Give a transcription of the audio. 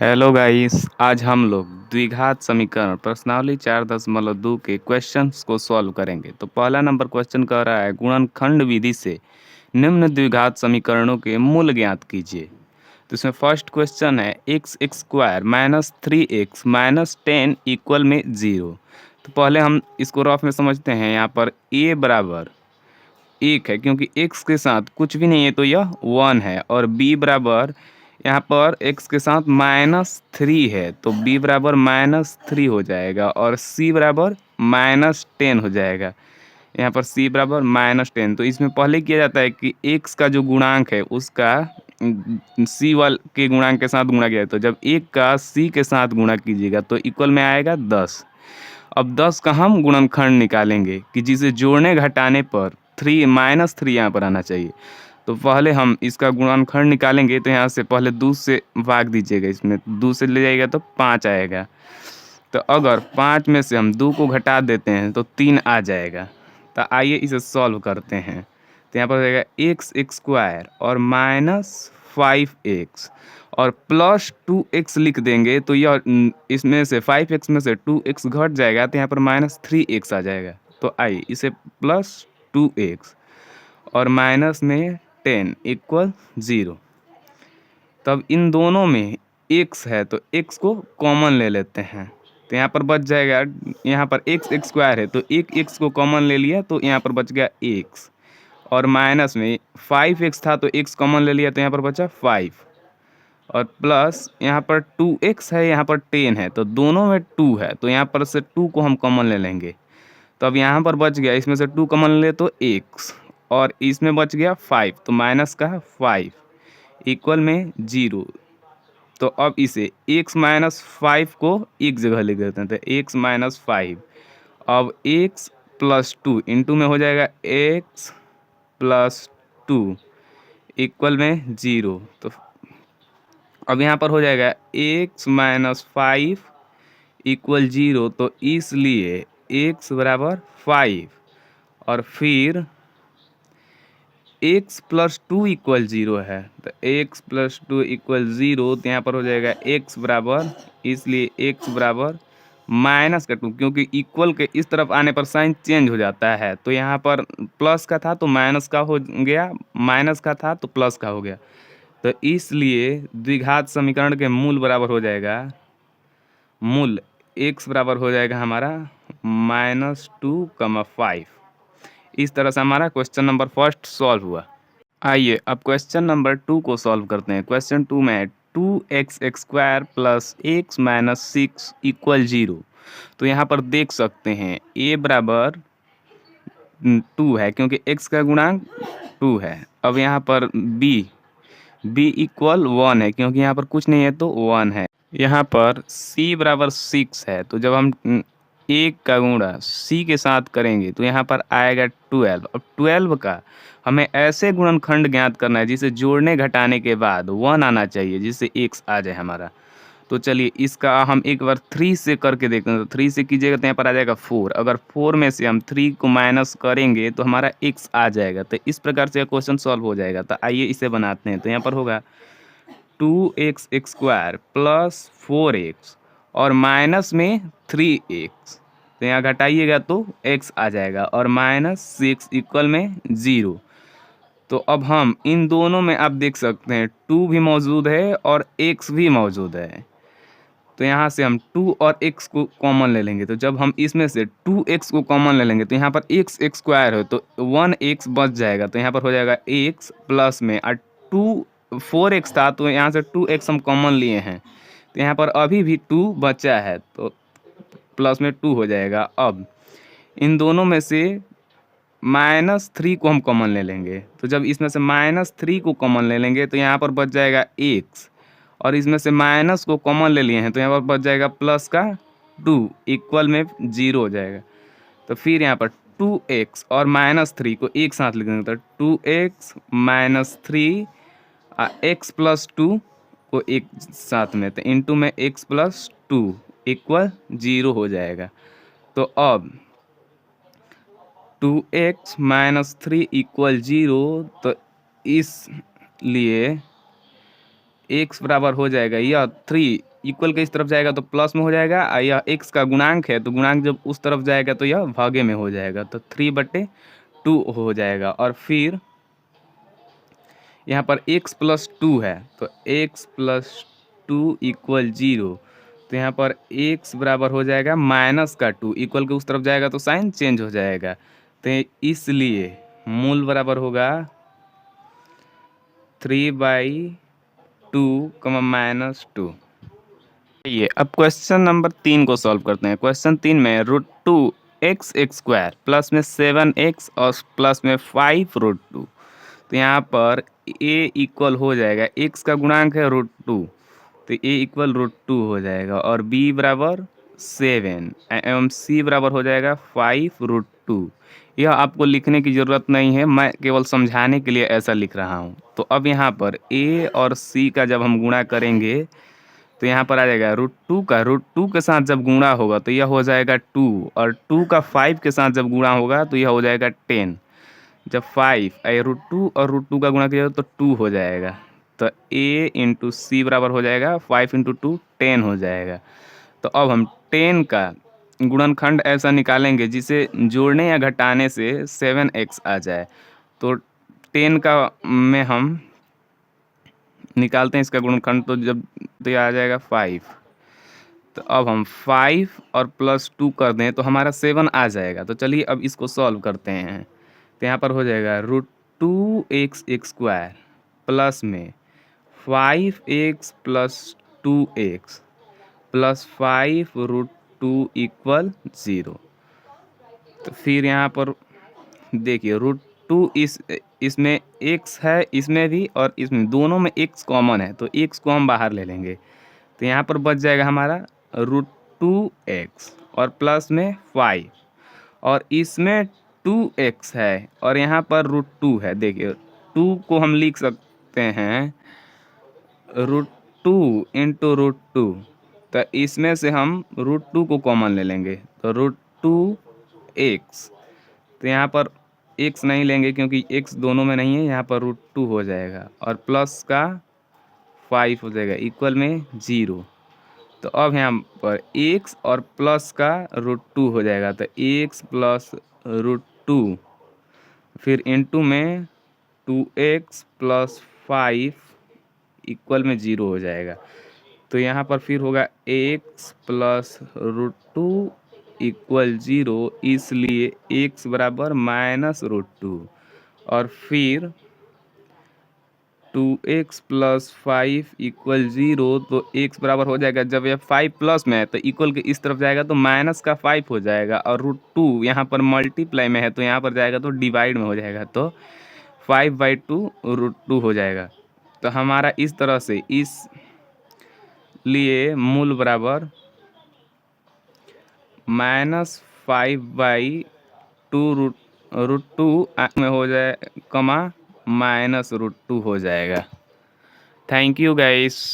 Hello guys, आज हम लोग द्विघात समीकरण प्रश्नावली 4.2 के क्वेश्चंस को सॉल्व करेंगे। तो पहला नंबर क्वेश्चन कह रहा है गुणनखंड विधि से निम्न द्विघात समीकरणों के मूल ज्ञात कीजिए। तो इसमें फर्स्ट क्वेश्चन है x x square minus 3x minus 10 equal में 0। तो पहले हम इसको रफ में समझते हैं। यहाँ पर a बराबर 1 है क्योंकि x के साथ कुछ भी नहीं है तो यह 1 है, और b बराबर यहाँ पर x के साथ -3 है तो b बराबर -3 हो जाएगा, और c बराबर -10 हो जाएगा। यहाँ पर c बराबर -10। तो इसमें पहले किया जाता है कि x का जो गुणांक है उसका c वाल के गुणांक के साथ गुणा किया, तो जब 1 का c के साथ गुणा कीजिएगा तो इक्वल में आएगा 10। अब 10 का हम गुणनखंड निकालेंगे कि जिसे जोड़ने घटाने पर -3 यहाँ पर आना चाहिए। तो पहले हम इसका गुणनखंड निकालेंगे। तो यहाँ से पहले 2 से भाग दीजिएगा, इसमें 2 से ले जाइएगा तो 5 आएगा। तो अगर 5 में से हम 2 को घटा देते हैं तो 3 आ जाएगा। तो आइए इसे सॉल्व करते हैं। तो यहाँ पर हो जाएगा एक्स एक्स स्क्वायर और -5x और +2x लिख देंगे तो यह इसमें से 5x में से 2x घट जाएगा तो यहाँ पर -3x आ जाएगा। तो आइए इसे +2x और माइनस में 10 इक्वल 0। तब इन दोनों में x है तो x को कॉमन ले लेते हैं। तो यहाँ पर बच जाएगा, यहाँ पर एक्स एक्स स्क्वायर है तो एक x को कॉमन ले लिया तो यहाँ पर बच गया x, और माइनस में 5x था तो x कॉमन ले लिया तो यहाँ पर बचा 5, और प्लस यहाँ पर 2x है, यहाँ पर 10 है तो दोनों में 2 है तो यहाँ पर से 2 को हम कॉमन ले लेंगे। तो अब यहाँ पर बच गया, इसमें से 2 कॉमन ले तो x, और इसमें बच गया 5 तो माइनस का 5 इक्वल में 0। तो अब इसे x माइनस 5 को एक जगह लिख देते हैं तो x माइनस 5। अब x प्लस 2 इंटू में हो जाएगा x प्लस 2 इक्वल में 0। तो अब यहाँ पर हो जाएगा x माइनस 5 इक्वल 0, तो इसलिए x बराबर 5 और फिर x प्लस 2 इक्वल 0 है तो x प्लस 2 इक्वल 0। तो यहाँ पर हो जाएगा x बराबर, इसलिए x बराबर माइनस का 2, क्योंकि इक्वल के इस तरफ आने पर साइन चेंज हो जाता है। तो यहाँ पर प्लस का था तो माइनस का हो गया, माइनस का था तो प्लस का हो गया। तो इसलिए द्विघात समीकरण के मूल बराबर हो जाएगा, मूल x बराबर हो जाएगा हमारा -2,5। इस तरह से हमारा क्वेश्चन नंबर फर्स्ट सॉल्व हुआ। आइए अब क्वेश्चन नंबर 2 को सॉल्व करते हैं। क्वेश्चन 2 में है 2x x square plus x minus 6 equal 0। तो यहाँ पर देख सकते हैं a बराबर 2 है क्योंकि x का गुणांक 2 है। अब यहाँ पर b इक्वल 1 है क्योंकि यहाँ पर कुछ नहीं है तो 1 है। यहाँ पर c बराबर 6 है तो जब हम 1 का गुणा c के साथ करेंगे तो यहाँ पर आएगा 12। अब 12 का हमें ऐसे गुणनखंड ज्ञात करना है जिसे जोड़ने घटाने के बाद 1 आना चाहिए, जिससे x आ जाए हमारा। तो चलिए इसका हम एक बार 3 से करके देखते हैं। तो 3 से कीजिएगा तो यहाँ पर आ जाएगा 4। अगर 4 में से हम 3 को माइनस करेंगे तो हमारा x आ जाएगा। तो इस प्रकार से क्वेश्चन सॉल्व हो जाएगा। तो आइए इसे बनाते हैं। तो यहाँ पर होगा 2x x square plus 4x और माइनस में 3x। तो यहाँ घटाइएगा तो x आ जाएगा, और -6 इक्वल में 0। तो अब हम इन दोनों में आप देख सकते हैं 2 भी मौजूद है और x भी मौजूद है। तो यहाँ से हम 2 और x को कॉमन ले लेंगे। तो जब हम इसमें से 2x को कॉमन ले लेंगे तो यहाँ पर x एक्स स्क्वायर है तो 1x बच जाएगा। तो यहाँ पर हो जाएगा x प्लस में 4x था तो यहाँ से 2x हम कॉमन लिए हैं तो यहाँ पर अभी भी 2 बचा है तो प्लस में 2 हो जाएगा। अब इन दोनों में से -3 को हम कॉमन ले लेंगे। तो जब इसमें से -3 को कॉमन ले लेंगे तो यहाँ पर बच जाएगा x, और इसमें से माइनस को कॉमन ले लिए हैं तो यहाँ पर बच जाएगा प्लस का 2 इक्वल में 0 हो जाएगा। तो फिर यहाँ पर 2x और -3 को एक साथ लिख देंगे तो 2x माइनस 3 x प्लस 2 को एक साथ में तो इंटू में x प्लस 2 इक्वल 0 हो जाएगा। तो अब 2x माइनस 3 इक्वल 0, तो इसलिए x बराबर हो जाएगा यह 3 इक्वल के इस तरफ जाएगा तो प्लस में हो जाएगा, यह एक्स का गुणांक है तो गुणांक जब उस तरफ जाएगा तो यह भागे में हो जाएगा, तो 3/2 हो जाएगा। और फिर यहाँ पर x प्लस 2 है तो x प्लस 2 इक्वल 0, तो यहाँ पर x बराबर हो जाएगा -2, इक्वल के उस तरफ जाएगा तो साइन चेंज हो जाएगा, तो इसलिए मूल बराबर होगा 3/2 -2। ये अब क्वेश्चन नंबर 3 को सॉल्व करते हैं। क्वेश्चन 3 में √2x² प्लस में 7x और प्लस में 5√2, तो यहाँ पर a इक्वल हो जाएगा, x का गुणांक है √2 तो a इक्वल √2 हो जाएगा, और b बराबर 7 एवं c बराबर हो जाएगा 5√2। यह आपको लिखने की ज़रूरत नहीं है, मैं केवल समझाने के लिए ऐसा लिख रहा हूँ। तो अब यहाँ पर a और c का जब हम गुणा करेंगे तो यहाँ पर आ जाएगा √2 का √2 के साथ जब गुणा होगा तो यह हो जाएगा 2, और 2 का 5 के साथ जब गुणा होगा तो यह हो जाएगा 10। जब 5 √2 और √2 का गुणा किया तो 2 हो जाएगा, तो a इंटू सी बराबर हो जाएगा 5 इंटू 2 10 हो जाएगा। तो अब हम 10 का गुणनखंड ऐसा निकालेंगे जिसे जोड़ने या घटाने से 7x आ जाए। तो 10 का में हम निकालते हैं इसका गुणनखंड, तो जब तो यह आ जाएगा 5। तो अब हम 5 और प्लस 2 कर दें तो हमारा 7 आ जाएगा। तो चलिए अब इसको सॉल्व करते हैं। तो यहाँ पर हो जाएगा √2x² प्लस में 5x plus 2x plus 5√2 equal 0। तो फिर यहाँ पर देखिए √2 इसमें x है, इसमें भी और इसमें, दोनों में x कॉमन है तो x को हम बाहर ले लेंगे, तो यहाँ पर बच जाएगा हमारा √2x और प्लस में 5, और इसमें 2x है और यहाँ पर √2 है। देखिए 2 को हम लिख सकते हैं √2 इंटू √2, तो इसमें से हम √2 को कॉमन ले लेंगे तो √2x, तो यहाँ पर x नहीं लेंगे क्योंकि x दोनों में नहीं है, यहाँ पर √2 हो जाएगा और प्लस का 5 हो जाएगा इक्वल में 0। तो अब यहाँ पर x और प्लस का √2 हो जाएगा, तो x प्लस √2 फिर इंटू में 2x प्लस 5 इक्वल में 0 हो जाएगा। तो यहाँ पर फिर होगा x प्लस √2 इक्वल 0, इसलिए x बराबर -√2, और फिर 2x प्लस 5 इक्वल 0, तो x बराबर हो जाएगा, जब यह 5 प्लस में है तो इक्वल के इस तरफ जाएगा तो माइनस का 5 हो जाएगा, और √2 यहाँ पर मल्टीप्लाई में है तो यहाँ पर जाएगा तो डिवाइड में हो जाएगा, तो 5/2 √2 हो जाएगा। तो हमारा इस तरह से इस लिए मूल बराबर -5/2 √2 में हो जाए कमा -√2 हो जाएगा। Thank you guys.